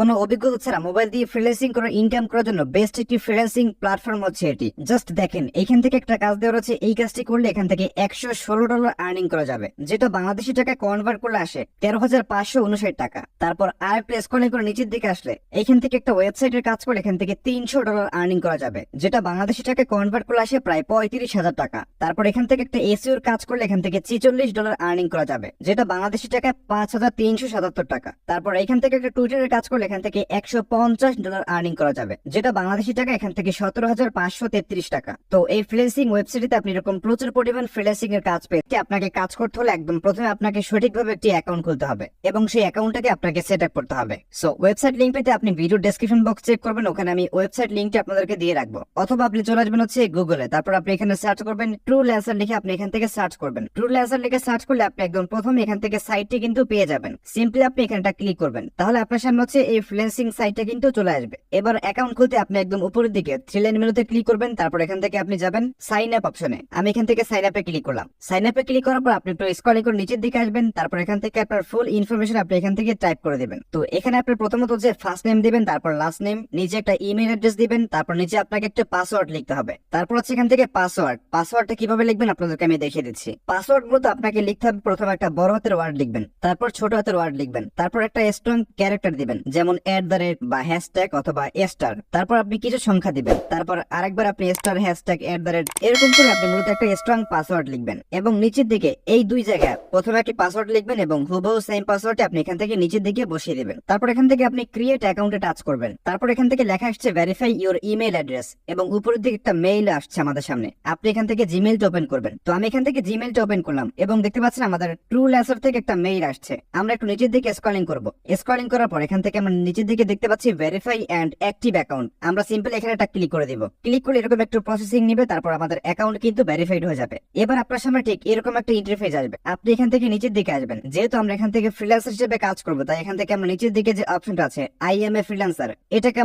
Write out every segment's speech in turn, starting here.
কোনো অভিজ্ঞতা ছাড়া মোবাইল দিয়ে ফ্রিল্যান্সিং করার ইনকাম করার জন্য বেস্ট একটি ফ্রিল্যান্সিং প্ল্যাটফর্ম হচ্ছে এটি। জাস্ট দেখেন, এখান থেকে একটা কাজ দেওয়া রয়েছে, এই কাজটি করলে এখান থেকে $116 আর্নিং করা যাবে, যেটা বাংলাদেশি টাকা কনভার্ট করলে আসে 13,559 টাকা। তারপর আরেকটা স্ক্রলিং করে নিচের দিকে আসলে এখান থেকে একটা ওয়েবসাইটের কাজ করলে এখান থেকে $300 আর্নিং করা যাবে, যেটা বাংলাদেশি টাকা কনভার্ট করলে আসে প্রায় 35,000 টাকা। তারপর এখান থেকে একটা এসইওর কাজ করলে এখান থেকে $46 আর্নিং করা যাবে, যেটা বাংলাদেশি টাকা 5,377 টাকা। তারপর এখান থেকে একটা টুইটারের কাজ করলে এখান থেকে $150 আর্নিং করা যাবে, যেটা বাংলাদেশি টাকা এখান থেকে 17,533 টাকা। তো এই ফ্রিল্যান্সিং ওয়েবসাইটে আপনি এরকম প্রচুর পরিমাণ ফ্রিল্যান্সিং এর কাজ পেতে আপনাকে কাজ করতে হলে একদম প্রথমে আপনাকে সঠিকভাবে একটি অ্যাকাউন্ট খুলতে হবে এবং সেই অ্যাকাউন্টটাকে আপনাকে সেট আপ করতে হবে। সো ওয়েবসাইট লিংক পেতে আপনি ভিডিও ডেসক্রিপশন বক্স চেক করবেন, ওখানে আমি ওয়েবসাইট লিংকটি আপনাদেরকে দিয়ে রাখবো। অথবা আপনি চলে আসবেন হচ্ছে গুগলে, তারপর আপনি এখানে সার্চ করবেন ট্রুল্যান্সার লিখে, আপনি এখান থেকে সার্চ করবেন। ট্রুল্যান্সার লিখে সার্চ করলে আপনি একদম প্রথমে এখান থেকে সাইটটি কিন্তু পেয়ে যাবেন। সিম্পলি আপনি এখানটা ক্লিক করবেন, তাহলে আপনার সামনে হচ্ছে এই ফ্রিল্যান্সিং সাইটটা কিন্তু চলে আসবে। এবার অ্যাকাউন্ট খুলতে আপনি একদম উপরের দিকে থ্রি লাইন মেনুতে ক্লিক করবেন, তারপর এখান থেকে আপনি যাবেন সাইন আপ অপশনে। আমি এখান থেকে সাইন আপে ক্লিক করলাম। সাইন আপে ক্লিক করার পর আপনি একটু স্ক্রলিং করে নিচের দিকে আসবেন, তারপর এখান থেকে আপনার ফুল ইনফরমেশন আপনি এখান থেকে টাইপ করে দিবেন। তো এখানে আপনি প্রথমত যে ফার্স্ট নেম দিবেন, তারপর লাস্ট নেম, নিচে একটা ইমেল অ্যাড্রেস দিবেন, তারপর নিচে আপনাকে একটা পাসওয়ার্ড লিখতে হবে। তারপর হচ্ছে এখান থেকে পাসওয়ার্ডটা কিভাবে লিখবেন আপনাদেরকে আমি দেখিয়ে দিচ্ছি। পাসওয়ার্ড মূলত আপনাকে লিখতে হবে, প্রথমে একটা বড় হাতের ওয়ার্ড লিখবেন, তারপর ছোট হাতের ওয়ার্ড লিখবেন, তারপর একটা স্ট্রং ক্যারেক্টার দিবেন, যেমন @ বা হ্যাশট্যাগ অথবা স্টার, তারপর আপনি কিছু সংখ্যা দিবেন, তারপর আরেকবার আপনি স্টার হ্যাশট্যাগ @ এরকম করে আপনি মূলত একটা স্ট্রং পাসওয়ার্ড লিখবেন। এবং নিচের দিকে এই দুই জায়গায় প্রথমে একটি পাসওয়ার্ড লিখবেন এবং হুবহু সেম পাসওয়ার্ডটি আপনি এখান থেকে নিচের দিকে বসিয়ে দিবেন। তারপর এখান থেকে আপনি ক্রিয়েট অ্যাকাউন্টে টাচ করবেন, তারপর এখান থেকে লেখা আসছে ভেরিফাই ইউর ইমেল অ্যাড্রেস এবং উপরের দিকে একটা মেইল আসছে আমাদের সামনে। আপনি এখান থেকে জিমেইলটা ওপেন করবেন। তো আমি এখান থেকে জিমেইলটা ওপেন করলাম এবং দেখতে পাচ্ছেন আমাদের ট্রুল্যান্সার থেকে একটা মেইল আসছে। আমরা একটু নিচের দিকে স্ক্রলিং করব। স্ক্রলিং করার পর এখান থেকে আমরা নিচের দিকে দেখতে পাচ্ছি ভেরিফাই এন্ড অ্যাক্টিভ অ্যাকাউন্ট। আমরা সিম্পল এখানে একটা ক্লিক করে দিব। ক্লিক করলে এরকম একটু প্রসেসিং নেবে, তারপর আমাদের অ্যাকাউন্ট কিন্তু ভেরিফাইড হয়ে যাবে। এবার আপনার সামনে ঠিক এরকম একটা ইন্টারফেস আসবে। আপনি এখান থেকে নিচের দিকে আসবেন। যেহেতু আমরা এখান থেকে ফ্রিল্যান্সার হিসেবে কাজ করব, তাই এখান থেকে আমরা নিচের দিকে যে অপশনটা আছে আই এম এ ফ্রিল্যান্সার, এটাকে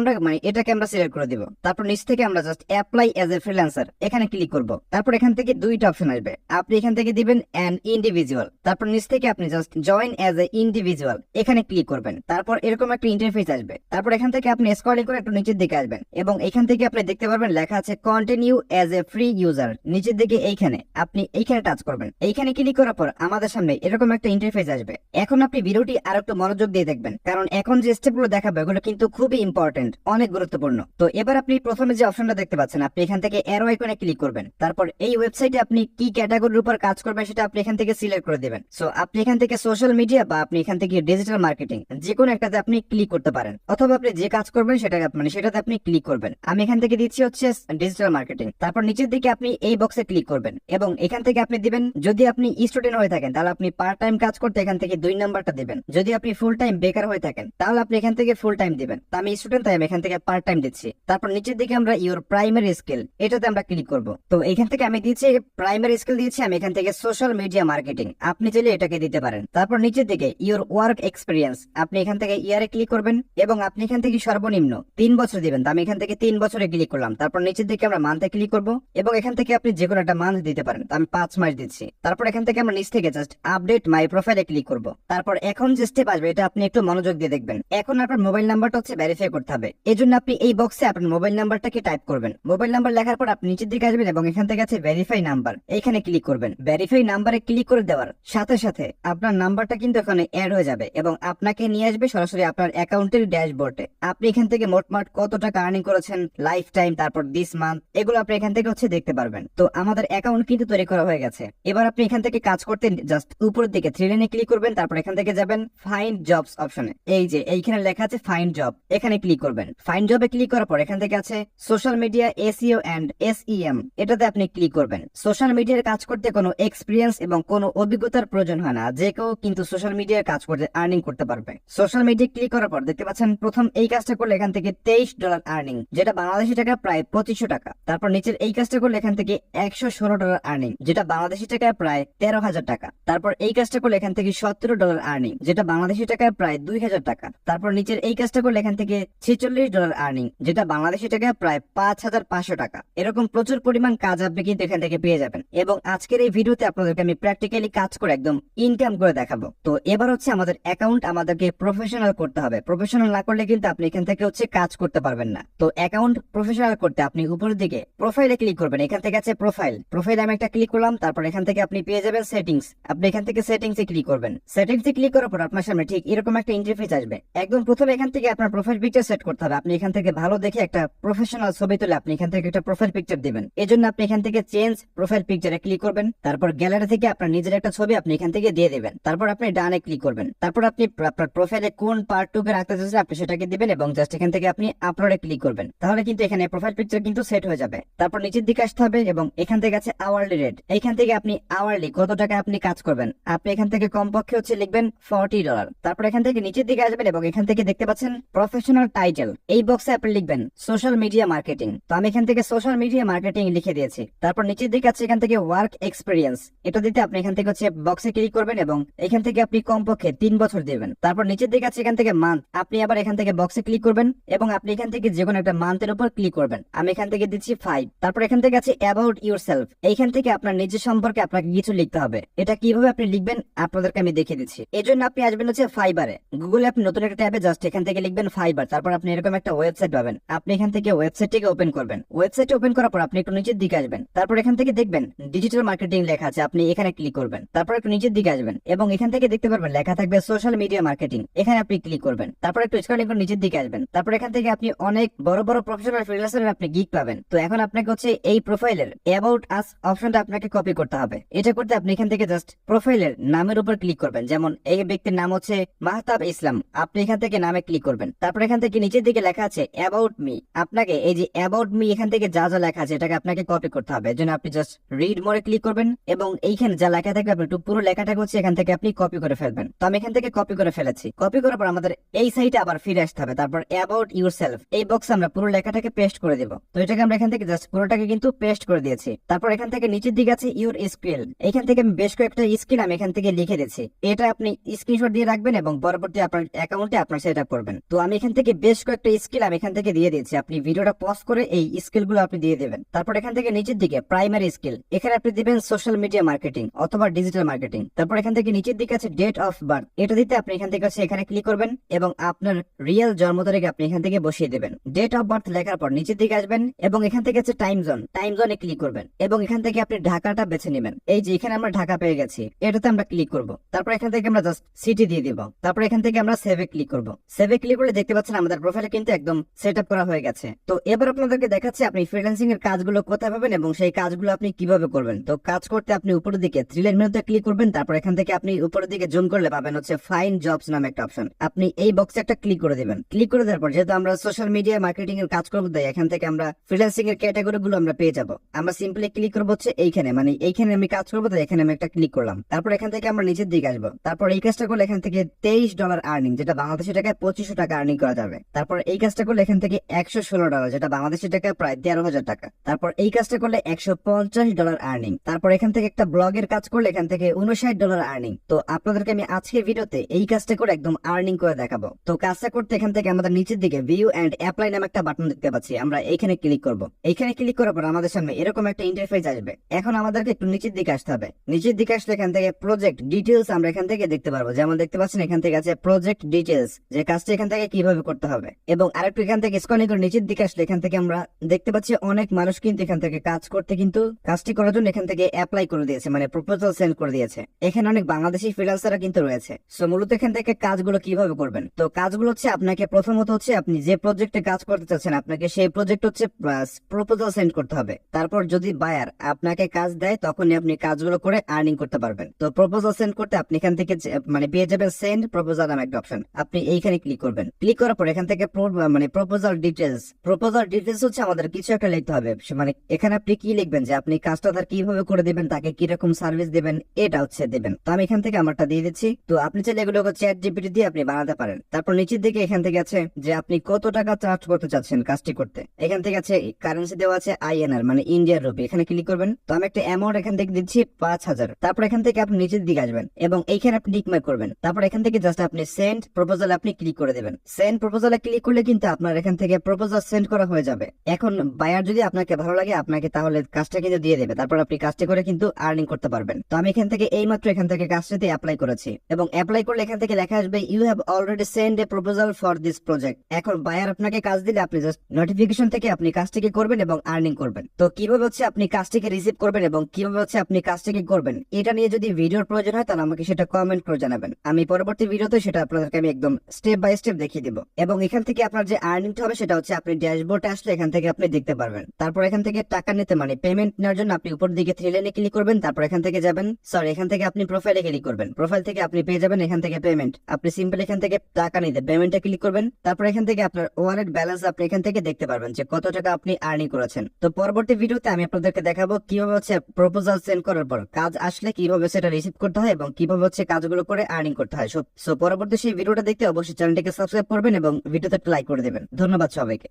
আমরা সিলেক্ট করে দিব। তারপর নিচ থেকে আমরা just apply as a freelancer এখানে ক্লিক করব। তারপর এখান থেকে দুইটা অপশন আসবে, আপনি এখান থেকে দিবেন অ্যান ইন্ডিভিজুয়াল, তারপর নিচ থেকে আপনি just join as a individual এখানে ক্লিক করবেন। তারপর এরকম একটা ইন্টারফেস আসবে। তারপর এখান থেকে আপনি স্ক্রলিং করে একটু নিচের দিকে আসবেন এবং এখান থেকে আপনি দেখতে পারবেন লেখা আছে continue as a free user. নিচের দিকে এইখানে আপনি এইখানে টাচ করবেন। এইখানে ক্লিক করার পর আমাদের সামনে এরকম একটা ইন্টারফেস আসবে। এখন আপনি ভিডিওটি আর একটু মনোযোগ দিয়ে দেখবেন, কারণ এখন যে স্টেপগুলো দেখাবো এগুলো কিন্তু খুবই ইম্পর্টেন্ট, অনেক গুরুত্বপূর্ণ। তো এবার আপনি প্রথমে যে অপশনটা দেখতে পাচ্ছেন, আপনি এখান থেকে অ্যারো আইকনে ক্লিক করবেন। তারপর এই ওয়েবসাইটে আপনি কি ক্যাটাগরির উপর কাজ করবেন সেটা আপনি এখান থেকে সিলেক্ট করে দিবেন। সো আপনি এখান থেকে সোশ্যাল মিডিয়া বা আপনি এখান থেকে ডিজিটাল মার্কেটিং যে কোনো একটাতে আপনি ক্লিক করতে পারেন, অথবা আপনি যে কাজ করবেন সেটাতে আপনি ক্লিক করবেন। আমি এখান থেকে দিচ্ছি হচ্ছে ডিজিটাল মার্কেটিং। তারপর নিচের দিকে আপনি এই বক্সে ক্লিক করবেন এবং এখান থেকে আপনি দিবেন, যদি আপনি স্টুডেন্ট হয়ে থাকেন তাহলে আপনি পার্ট টাইম কাজ করতে এখান থেকে 2 নাম্বারটা দিবেন। যদি আপনি ফুল টাইম বেকার হয়ে থাকেন তাহলে আপনি এখান থেকে ফুল টাইম দিবেন। তো আমি স্টুডেন্ট, তাই আমি এখান থেকে পার্ট টাইম দিচ্ছি। তারপর নিচের দিকে আমরা ইউর প্রাইমারি স্কিল এটাতে আমরা ক্লিক করব। তো এখান থেকে আমি দিচ্ছি প্রাইমারি স্কিল দিয়েছি আমি এখান থেকে সোশ্যাল মিডিয়া মার্কেটিং, আপনি চাইলে এটাকে দিতে পারেন। তারপর নিচের দিকে ইউর ওয়ার্ক এক্সপিরিয়েন্স, আপনি এখান থেকে ইয়ারে ক্লিক করবেন এবং আপনি এখান থেকে সর্বনিম্ন 3 বছর দিবেন। তো আমি এখান থেকে 3 বছরে ক্লিক করলাম। তারপর নিচের দিকে আমরা মান্থে ক্লিক করব এবং এখান থেকে আপনি যে কোনো একটা মান্থ দিতে পারেন। তো আমি 5 মাস দিচ্ছি। তারপর এখান থেকে আমরা নিচ থেকে জাস্ট আপডেট মাই প্রোফাইলে ক্লিক করব। তারপর এখন যে স্টেপ আসবে এটা আপনি একটু মনোযোগ দিয়ে দেখবেন। এখন আপনার মোবাইল নাম্বারটা হচ্ছে ভেরিফাই করতে হবে। এজন্য আপনি এই বক্সে আপনার মোবাইল নাম্বারটাকে টাইপ করবেন। মোবাইল নাম্বার লেখার পর আপনি নিচের দিকে আসবেন এবং এখান থেকে আছে ভেরিফাই নাম্বার, এখানে ক্লিক করবেন। ভেরিফাই নাম্বারে ক্লিক করে দেওয়ার সাথে সাথে আপনার নাম্বারটা কিন্তু এখানে অ্যাড হয়ে যাবে এবং আপনাকে নিয়ে আসবে সরাসরি আপনার অ্যাকাউন্টের ড্যাশবোর্ডে। আপনি এখান থেকে মোটমাট কত টাকা আর্নিং করেছেন লাইফ টাইম, তারপর দিস মান্থ, এগুলো আপনি এখান থেকে হচ্ছে দেখতে পারবেন। তো আমাদের অ্যাকাউন্ট কিন্তু তৈরি করা হয়ে গেছে। এবার আপনি এখান থেকে কাজ করতে জাস্ট উপরের দিকে থ্রি লাইনে ক্লিক করবেন, তারপর এখান থেকে যাবেন ফাইন্ড জবস অপশনে। এই যে এইখানে লেখা আছে ফাইন্ড জব, এখানে ক্লিক করবেন। ফাইন্ড জবে ক্লিক করার পর এখান থেকে আছে social media SEO and SEM, এটাতে আপনি ক্লিক করবেন। সোশ্যাল মিডিয়ার কাজ করতে কোনো এক্সপিরিয়েন্স এবং কোনো অভিজ্ঞতার প্রয়োজন হয় না, যে কেউ কিন্তু সোশ্যাল মিডিয়ার কাজ করতে আর্নিং করতে পারবে। সোশ্যাল মিডিয়া ক্লিক করার পর দেখতে পাচ্ছেন প্রথম এই কাজটা করলে এখান থেকে $23 আর্নিং, যেটা বাংলাদেশি টাকা প্রায় 2500 টাকা। তারপর নিচের এই কাজটা করলে এখান থেকে $116 আর্নিং, যেটা বাংলাদেশি টাকায় প্রায় 13,000 টাকা। তারপর এই কাজটা করলে এখান থেকে $17 আর্নিং, যেটা বাংলাদেশি টাকায় প্রায় 2,000 টাকা। তারপর নিচের এই কাজটা করলে এখান থেকে $46 আর্নিং, যেটা বাংলাদেশি টাকায় প্রায় 5,500 টাকা। এরকম প্রচুর পরিমাণ কাজ আপনি কিন্তু এখান থেকে পেয়ে যাবেন এবং আজকের এই ভিডিওতে আপনাদেরকে আমি প্র্যাকটিক্যালি কাজ করে একদম ইনকাম করে দেখাবো। তো এবার হচ্ছে আমাদের অ্যাকাউন্ট আমাদেরকে প্রফেশনাল করতে হবে। প্রফেশনাল না করলে কিন্তু আপনি এখান থেকে হচ্ছে কাজ করতে পারবেন না। তো অ্যাকাউন্ট প্রফেশনাল করতে আপনি উপরের দিকে প্রোফাইলে ক্লিক করবেন, এখান থেকে আছে প্রোফাইলে আমি একটা ক্লিক করলাম, তারপর এখান থেকে আপনি পেয়ে যাবেন সেটিংস, আপনি এখান থেকে সেটিংসে ক্লিক করবেন। সেটিংসে ক্লিক করার পর আপনার সামনে ঠিক এরকম একটা ইন্টারফেস আসবে। একদম প্রথমে এখান থেকে আপনার প্রোফাইল পিকচার সেট করতে হবে। আপনি এখান থেকে ভালো দেখে একটা প্রফেশনাল ছবি তুলে আপনি এখান থেকে একটা প্রোফাইল পিকচার দিবেন। এজন্য আপনি এখান থেকে চেঞ্জ প্রোফাইল পিকচারে ক্লিক করবেন, তারপর গ্যালারি থেকে আপনার নিজের একটা ছবি আপনি এখান থেকে দিয়ে দিবেন, তারপর আপনি ডানে ক্লিক করবেন, তারপর আপনি আপনার প্রোফাইলে কোন পার্টটুকু রাখতে চাচ্ছেন আপনি সেটাকে দিবেন এবং জাস্ট এখান থেকে আপনি আপলোডে ক্লিক করবেন। তাহলে কিন্তু এখানে প্রোফাইল পিকচার কিন্তু সেট হয়ে যাবে। তারপর নিচের দিকে আসতে হবে এবং এখান থেকে আছে আওয়ারলি রেট, এইখান থেকে আপনি আওয়ারলি কত টাকা আপনি কাজ করবেন আপনি এখান থেকে কমপক্ষে হচ্ছে লিখবেন $40। তারপর এখান থেকে নিচের দিকে আসবেন এবং এখান থেকে দেখতে পাচ্ছেন প্রফেশনাল টাইটেল, এই বক্সে আপনি লিখবেন সোশ্যাল মিডিয়া মার্কেটিং। তো আমি এখান থেকে সোশ্যাল মিডিয়া মার্কেটিং লিখে দিয়েছি। তারপর নিচের দিকে আছে এখান থেকে ওয়ার্ক এক্সপিরিয়েন্স, এটা দিতে আপনি এখান থেকে হচ্ছে বক্সে ক্লিক করবেন এবং এখান থেকে আপনি কমপক্ষে 3 বছর দিবেন। তারপর নিচের দিকে আছে এখান থেকে মান্থ, আপনি আবার এখান থেকে বক্সে ক্লিক করবেন এবং আপনি এখান থেকে যে কোনো একটা মান্থের উপর ক্লিক করবেন। আমি এখান থেকে দিচ্ছি 5। তারপর এখান থেকে আছে অ্যাবাউট ইউরসেলফ, এইখান থেকে আপনার নিজের সম্পর্কে আপনাকে কিছু লিখতে হবে। এটা কিভাবে আপনি লিখবেন আপনাদেরকে আমি দেখিয়ে দিচ্ছি। এই জন্য আপনি আসবেন হচ্ছে ফাইবারে, গুগলে আপনি নতুন একটা ট্যাবে জাস্ট এখান থেকে লিখবেন ফাইবার, তারপর আপনি এরকম একটা ওয়েবসাইট পাবেন। আপনি এখান থেকে ওয়েবসাইটটিকে ওপেন করবেন। ওয়েবসাইট ওপেন করার পর আপনি একটু নিচের দিকে আসবেন, তারপর এখান থেকে দেখবেন ডিজিটাল মার্কেটিং লেখা আছে, আপনি এখানে ক্লিক করবেন। তারপর একটু নিচের দিকে আসবেন এবং এখান থেকে দেখতে পারবেন লেখা থাকবে সোশ্যাল মিডিয়া মার্কেটিং, এখানে আপনি ক্লিক করবেন। তারপর একটু স্ক্রলিং করে নিচের দিকে আসবেন, তারপর এখান থেকে আপনি অনেক বড় বড় প্রফেশনাল ফ্রিল্যান্সারের আপনি গিগ পাবেন। তো এখন আপনাকে হচ্ছে এই প্রোফাইলের অ্যাবাউট আস অপশনটা আপনাকে কপি করতে হবে। এটা করতে আপনি এখান থেকে জাস্ট প্রোফাইলের নামের উপর ক্লিক করবেন, যেমন এই ব্যক্তির নাম হচ্ছে মাহতাব ইসলাম, আপনি এখান থেকে নামে ক্লিক করবেন। তারপর এখান থেকে নিচের দিকে লেখা আছে অ্যাবাউট মি, আপনাকে এই যে অ্যাবাউট মি এখান থেকে যা যা লেখা আছে এটাকে আপনাকে কপি করতে হবে। এর জন্য আপনি জাস্ট রিড মোরে ক্লিক করবেন এবং এইখানে যা লেখা থাকবে আপনি একটু পুরো লেখাটাকে হচ্ছে এখান থেকে আপনি কপি করে ফেলবেন। তো আমি এখান থেকে কপি করে ফেলেছি। কপি করার পর আমাদের এই সাইটে আবার ফিরে আসতে হবে, তারপর অ্যাবাউট ইউরসেলফ এই বক্সে আমরা পুরো লেখাটাকে পেস্ট করে দেব। তো এটাকে আমরা এখান থেকে জাস্ট পুরোটাকে কিন্তু পেস্ট করে দিয়েছি। তারপর এখান থেকে নিচের দিকে আছে ইউর স্কিল, এখান থেকে আমি বেশ কয়েকটা স্কিল আমি এখান থেকে লিখে দিচ্ছি, এটা আপনি স্ক্রিনশট দিয়ে রাখবেন এবং পরবর্তী আপনার অ্যাকাউন্টে আপনার সেট আপ করবেন। তো আমি এখান থেকে বেশ কয়েকটা স্কিল আমি এখান থেকে দিয়ে দিয়েছি, আপনি ভিডিওটা পজ করে এই স্কিল গুলো আপনি দিয়ে দেবেন। তারপর এখান থেকে নিচের দিকে প্রাইমারি স্কিল, এখানে আপনি দিবেন সোশ্যাল মিডিয়া মার্কেটিং অথবা ডিজিটাল মার্কেটিং। তারপর এখান থেকে নিচের দিকে আছে ডেট অফ বার্থ, এটা দিতে আপনি এখান থেকে এখানে ক্লিক করবেন এবং আপনার রিয়েল জন্ম তারিখ আপনি এখান থেকে বসিয়ে দেবেন। ডেট অফ বার্থ লেখার পর নিচের দিকে আসবেন এবং এখান থেকে আছে টাইম জোনে ক্লিক করবেন এবং এখান থেকে আপনি ঢাকাটা বেছে নেবেন। এই যে এখানে আমরা ঢাকা পেয়ে গেছি, এটাতে আমরা ক্লিক করব। তারপর এখান থেকে আমরা জাস্ট সিটি দিয়ে দিব। তারপর এখান থেকে আমরা সেভে ক্লিক করব। সেভে ক্লিক করলে দেখতে পাচ্ছেন আমাদের প্রোফাইলে কিন্তু একদম সেট আপ করা হয়ে গেছে। তো এবার আপনাদেরকে দেখাচ্ছি আপনি ফ্রিল্যান্সিং এর কাজগুলো কোথায় পাবেন এবং সেই কাজগুলো আপনি কিভাবে করবেন। তো কাজ করতে আপনি উপরের দিকে থ্রি লাইন মেনুতে ক্লিক করবেন, তারপর এখান থেকে আপনি উপরের দিকে জুম করলে পাবেন হচ্ছে ফাইন্ড জবস নামে একটা অপশন, আপনি এই বক্সে একটা ক্লিক করে দিবেন। ক্লিক করে দেওয়ার পর যেহেতু আমরা সোশ্যাল মিডিয়া মার্কেটিং এর কাজ করবো তাই এখান থেকে আমরা ফ্রিল্যান্সিং এর ক্যাটাগরি গুলো আমরা পেয়ে যাবো। আমরা সিম্পলি ক্লিক করবো হচ্ছে এইখানে, মানে এইখানে আমি কাজ করবো তাই এখানে আমি একটা ক্লিক করলাম। তারপর এখান থেকে আমরা নিচের দিকে আসবো, তারপর এই কাজটা করলে এখান থেকে $23 আর্নিং, যেটা বাংলাদেশি টাকায় 2500 টাকা আর্নিং করা যাবে। তারপর এই কাজটা করলে এখান থেকে $116, যেটা বাংলাদেশি টাকায় প্রায় 13,000 টাকা। তারপর এই কাজটা করলে $150 আর্নিং। তারপর এখান থেকে একটা ব্লগের কাজ করলে এখান থেকে $59 আর্নিং। তো আপনাদেরকে আমি আজকের ভিডিওতে এই কাজটা করে একদম আর্নিং করে দেখাবো। তো কাজটা করতে এখান থেকে আমাদের নিচের দিকে ভিউ এন্ড অ্যাপ্লাই নামে একটা বাটন দেখতে পাচ্ছি, আমরা এইখানে ক্লিক করব। এইখানে ক্লিক করার পর আমাদের সামনে এরকম একটা ইন্টারফেস আসবে। এখন আমাদেরকে একটু নিচের দিকে আসতে হবে। নিচের দিকে আসলে এখান থেকে প্রজেক্ট ডিটেলস আমরা এখান থেকে দেখতে পারবো, যেমন দেখতে পাচ্ছেন এখান থেকে আছে প্রজেক্ট ডিটেলস, যে কাজটা এখান থেকে কিভাবে করতে হবে। এবং আরেকটু এখান থেকে স্ক্রলিং করে নিচের দিকে আসলে এখান থেকে আমরা দেখতে পাচ্ছি অনেক মানুষ কিন্তু এখান থেকে কাজ করতে কিন্তু কাজটি করার জন্য এখান থেকে অ্যাপ্লাই করে দিয়েছে, মানে প্রপোজাল সেন্ড করে দিয়েছে। এখানে অনেক বাংলাদেশি ফ্রিল্যান্সাররা কিন্তু রয়েছে। সো মূলত এখান থেকে কাজগুলো কিভাবে করবেন, তো কাজগুলো হচ্ছে আপনাকে প্রথমত হচ্ছে আপনি যে প্রজেক্টে কাজ করতে চাচ্ছেন আপনাকে সেই প্রজেক্ট হচ্ছে প্রপোজাল সেন্ড করতে হবে। তারপর যদি বায়ার আপনাকে কাজ দেয় তখনই আপনি কাজগুলো করে আর্নিং করতে পারবেন। তো প্রপোজাল সেন্ড করতে আপনি এখান থেকে মানে পেয়ে যাবেন সেন্ড প্রপোজাল নামে একটা অপশন, আপনি এইখানে ক্লিক করবেন। ক্লিক করার পর এখান থেকে মানে প্রপোজাল ডিটেলস হচ্ছে আমাদের কিছু একটা লিখতে হবে, মানে এখানে আপনি কি লিখবেন যে আপনি কাজটা তার কিভাবে করে দিবেন, তাকে কিরকম সার্ভিস দিবেন, এটা হচ্ছে দিবেন। তো আমি এখান থেকে আমারটা দিয়ে দিচ্ছি। তো আপনি চাইলে এগুলো চ্যাট জিপিটি দিয়ে আপনি বানাতে পারেন। তারপর নিচের দিকে এখান থেকে আছে যে আপনি কত টাকা চার্জ করতে চাচ্ছেন কাজটি করতে। এখান থেকে আছে কারেন্সি দেওয়া আছে INR মানে ইন্ডিয়ান রুপি, এখানে ক্লিক করবেন। তো আমি একটা অ্যামাউন্ট এখান থেকে দিচ্ছি 5000। তারপর এখান থেকে আপনি নিচের দিকে আসবেন এবং এইখানে আপনি টিক মার্ক করবেন। তারপর এখান থেকে জাস্ট আপনি সেন্ড প্রপোজাল আপনি ক্লিক করে দেবেন। সেন্ড প্রপোজালে ক্লিক করলে কিন্তু আপনার এখান থেকে প্রপোজাল সেন্ড করা হয়ে যাবে। এখন বায়ার যদি আপনাকে ভালো লাগে আপনাকে তাহলে কাজটা কিন্তু দিয়ে দেবে, তারপর আপনি কাজটা করে কিন্তু আর্নিং করতে পারবেন। তো আমি এখান থেকে এইমাত্র এখান থেকে কাজটাতে অ্যাপ্লাই করেছি এবং অ্যাপ্লাই করলে এখান থেকে লেখা আসবে you have already send a proposal for this project. এখন বায়ার আপনাকে কাজ দিলে আপনি জাস্ট নোটিফিকেশন থেকে আপনি কাজটিকে করবেন এবং আর্নিং করবেন। তো কিভাবে হচ্ছে আপনি কাজটিকে রিসিভ করবেন এবং কিভাবে হচ্ছে আপনি কাজটিকে করবেন, এটা নিয়ে যদি ভিডিওর প্রয়োজন হয় তাহলে আমাকে সেটা কমেন্ট করে জানাবেন। আমি পরবর্তী ভিডিওতে সেটা আপনাদেরকে আমি একদম স্টেপ বাই স্টেপ দেখিয়ে দিব। এবং এখান থেকে আপনার যে আর্নিংটা হবে সেটা হচ্ছে আপনি ড্যাশবোর্ডে আসলে এখান থেকে আপনি দেখতে পারবেন। তারপর এখান থেকে টাকা নিতে মানে পেমেন্ট নেওয়ার জন্য আপনি উপর দিকে থ্রি লাইনে ক্লিক করবেন। তারপর এখান থেকে যাবেন, এখান থেকে আপনি প্রোফাইলে ক্লিক করবেন। প্রোফাইল থেকে আপনি পেয়ে যাবেন এখান থেকে পেমেন্ট। আপনি সিম্পল এখান থেকে টাকা নিতে পেমেন্টে ক্লিক করবেন। তারপর এখান থেকে আপনার ওয়ালেট ব্যালেন্স আপনি এখান থেকে দেখতে পারবেন যে কত টাকা আপনি আর্নিং করেছেন। তো পরবর্তী ভিডিওতে আমি আপনাদেরকে দেখাবো কিভাবে হচ্ছে প্রপোজাল সেন্ড করার পর কাজ আসলে কিভাবে সেটা রিসিভ করতে হয় এবং কিভাবে হচ্ছে কাজগুলো করে আর্নিং করতে হয়। সো পরবর্তী সেই ভিডিওটা দেখতে অবশ্যই চ্যানেলটিকে সাবস্ক্রাইব করবেন এবং ভিডিওতে একটা লাইক করে দেবেন। ধন্যবাদ সবাইকে।